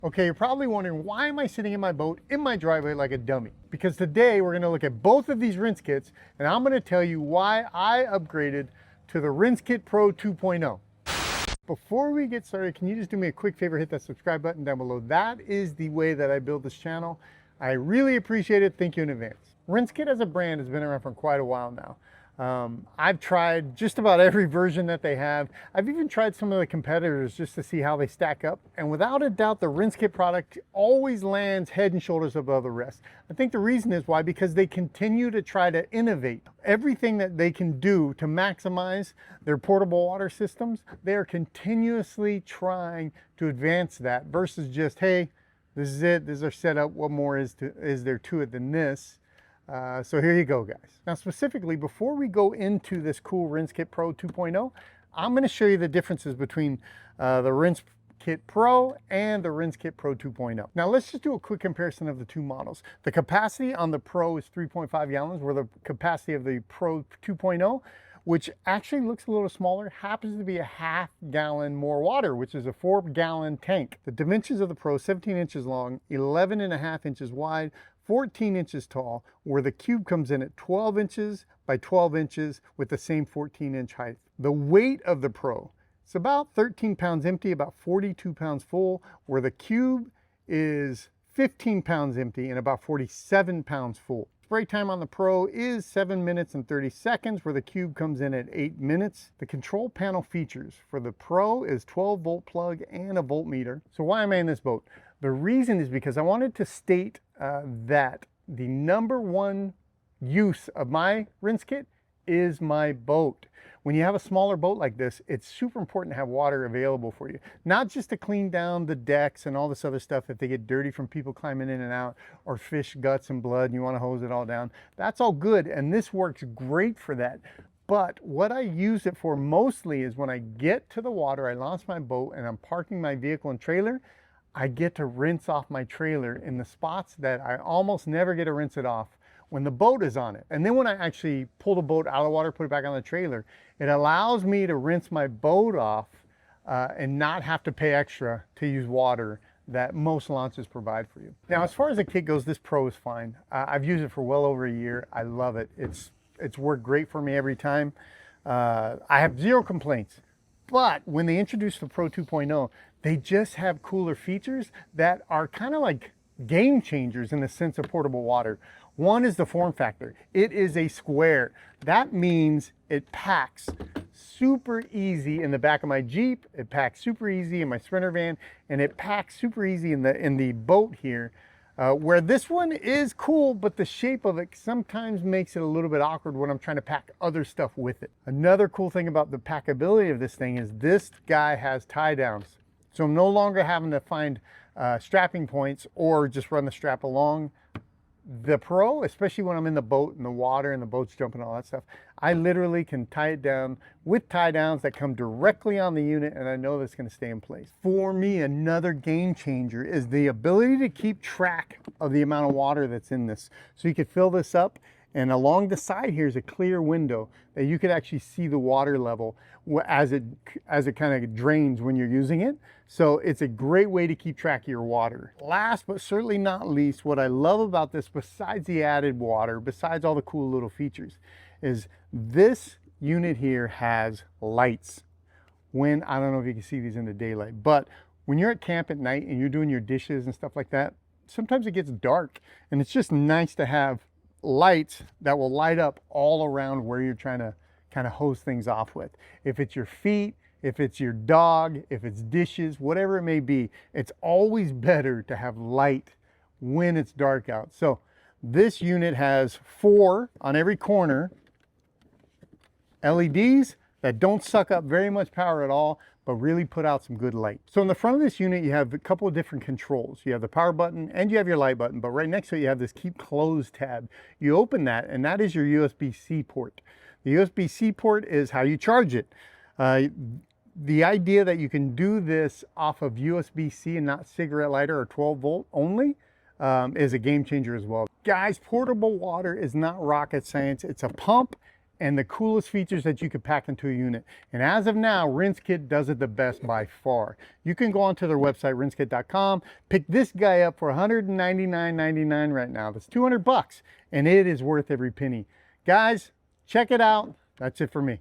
Okay, you're probably wondering, why am I sitting in my boat in my driveway like a dummy? Because today we're gonna look at both of these rinse kits, and I'm gonna tell you why I upgraded to the RinseKit Pro 2.0. Before we get started, can you just do me a quick favor, hit that subscribe button down below. That is the way that I build this channel. I really appreciate it, thank you in advance. RinseKit as a brand has been around for quite a while now. I've tried just about every version that they have. I've even tried some of the competitors just to see how they stack up. And without a doubt, the RinseKit product always lands head and shoulders above the rest. I think the reason is why, because they continue to try to innovate. Everything that they can do to maximize their portable water systems, they are continuously trying to advance that versus just, hey, this is it, this is our setup, what more is there to it than this? So here you go, guys. Now specifically, before we go into this cool RinseKit Pro 2.0, I'm going to show you the differences between the RinseKit Pro and the RinseKit Pro 2.0. Now let's just do a quick comparison of the two models. The capacity on the Pro is 3.5 gallons, where the capacity of the Pro 2.0, which actually looks a little smaller, happens to be a ½ gallon more water, which is a 4-gallon tank. The dimensions of the Pro, 17 inches long, 11.5 inches wide, 14 inches tall, where the cube comes in at 12 inches by 12 inches with the same 14-inch height. The weight of the Pro, it's about 13 pounds empty, about 42 pounds full, where the cube is 15 pounds empty and about 47 pounds full. Spray time on the Pro is 7 minutes and 30 seconds, where the cube comes in at 8 minutes. The control panel features for the Pro is 12-volt plug and a voltmeter. So why am I in this boat? The reason is because I wanted to state that the #1 use of my rinse kit is my boat. When you have a smaller boat like this, it's super important to have water available for you. Not just to clean down the decks and all this other stuff if they get dirty from people climbing in and out, or fish guts and blood and you want to hose it all down. That's all good, and this works great for that. But what I use it for mostly is when I get to the water, I launch my boat and I'm parking my vehicle and trailer, I get to rinse off my trailer in the spots that I almost never get to rinse it off when the boat is on it. And then when I actually pull the boat out of the water, put it back on the trailer, it allows me to rinse my boat off and not have to pay extra to use water that most launches provide for you. Now, as far as the kit goes, this Pro is fine. I've used it for well over a year. I love it. It's worked great for me every time. I have zero complaints. But when they introduced the Pro 2.0, they just have cooler features that are kind of like game changers in the sense of portable water. One is the form factor. It is a square. That means it packs super easy in the back of my Jeep, it packs super easy in my Sprinter van, and it packs super easy in the boat here. Where this one is cool, but the shape of it sometimes makes it a little bit awkward when I'm trying to pack other stuff with it. Another cool thing about the packability of this thing is this guy has tie downs. So I'm no longer having to find strapping points or just run the strap along. The Pro, especially when I'm in the boat and the water and the boat's jumping and all that stuff, I literally can tie it down with tie downs that come directly on the unit, and I know that's going to stay in place. For me, another game changer is the ability to keep track of the amount of water that's in this. So you could fill this up, and along the side here is a clear window that you could actually see the water level as it kind of drains when you're using it. So it's a great way to keep track of your water. Last but certainly not least, what I love about this, besides the added water, besides all the cool little features, is this unit here has lights. When, I don't know if you can see these in the daylight, but when you're at camp at night and you're doing your dishes and stuff like that, sometimes it gets dark, and it's just nice to have lights that will light up all around where you're trying to kind of hose things off with. If it's your feet, if it's your dog, if it's dishes, whatever it may be, it's always better to have light when it's dark out. So this unit has 4 on every corner LEDs that don't suck up very much power at all, but really put out some good light. So in the front of this unit, you have a couple of different controls. You have the power button and you have your light button, but right next to it, you have this keep closed tab. You open that, and that is your USB-C port. The USB-C port is how you charge it. The idea that you can do this off of USB-C and not cigarette lighter or 12 volt only is a game changer as well. Guys, portable water is not rocket science. It's a pump and the coolest features that you could pack into a unit. And as of now, RinseKit does it the best by far. You can go onto their website, RinseKit.com, pick this guy up for $199.99 right now. That's 200 bucks, and it is worth every penny. Guys, check it out. That's it for me.